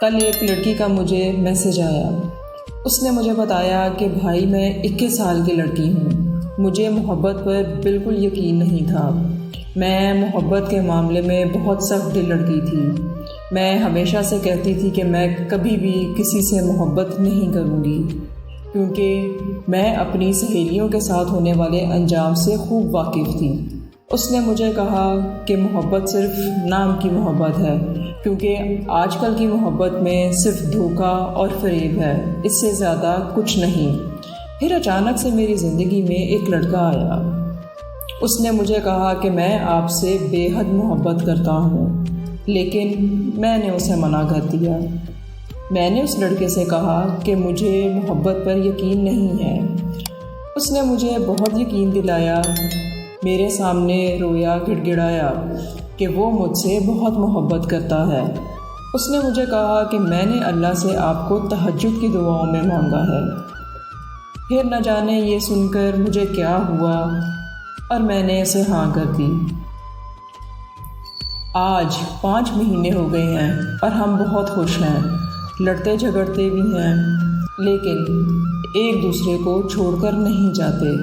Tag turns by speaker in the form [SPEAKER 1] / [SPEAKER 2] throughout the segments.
[SPEAKER 1] کل ایک لڑکی کا مجھے میسج آیا۔ اس نے مجھے بتایا کہ بھائی میں 21 سال کی لڑکی ہوں، مجھے محبت پر بالکل یقین نہیں تھا۔ میں محبت کے معاملے میں بہت سخت دل لڑکی تھی۔ میں ہمیشہ سے کہتی تھی کہ میں کبھی بھی کسی سے محبت نہیں کروں گی، کیونکہ میں اپنی سہیلیوں کے ساتھ ہونے والے انجام سے خوب واقف تھی۔ اس نے مجھے کہا کہ محبت صرف نام کی محبت ہے، کیونکہ آج کل کی محبت میں صرف دھوکہ اور فریب ہے، اس سے زیادہ کچھ نہیں۔ پھر اچانک سے میری زندگی میں ایک لڑکا آیا۔ اس نے مجھے کہا کہ میں آپ سے بے حد محبت کرتا ہوں، لیکن میں نے اسے منع کر دیا۔ میں نے اس لڑکے سے کہا کہ مجھے محبت پر یقین نہیں ہے۔ اس نے مجھے بہت یقین دلایا، میرے سامنے رویا، گڑ گڑایا کہ وہ مجھ سے بہت محبت کرتا ہے۔ اس نے مجھے کہا کہ میں نے اللہ سے آپ کو تہجد کی دعاؤں میں مانگا ہے۔ پھر نہ جانے یہ سن کر مجھے کیا ہوا اور میں نے اسے ہاں کر دی۔ آج 5 مہینے ہو گئے ہیں اور ہم بہت خوش ہیں، لڑتے جھگڑتے بھی ہیں، لیکن ایک دوسرے کو چھوڑ کر نہیں جاتے۔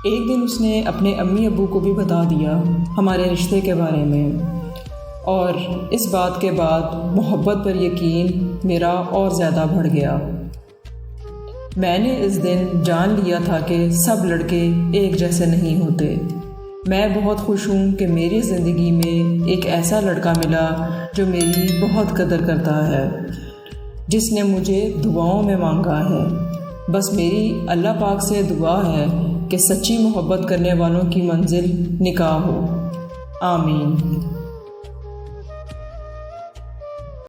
[SPEAKER 1] ایک دن اس نے اپنے امی ابو کو بھی بتا دیا ہمارے رشتے کے بارے میں، اور اس بات کے بعد محبت پر یقین میرا اور زیادہ بڑھ گیا۔ میں نے اس دن جان لیا تھا کہ سب لڑکے ایک جیسے نہیں ہوتے۔ میں بہت خوش ہوں کہ میری زندگی میں ایک ایسا لڑکا ملا جو میری بہت قدر کرتا ہے، جس نے مجھے دعاؤں میں مانگا ہے۔ بس میری اللہ پاک سے دعا ہے کہ سچی محبت کرنے والوں کی منزل نکاح ہو۔ آمین۔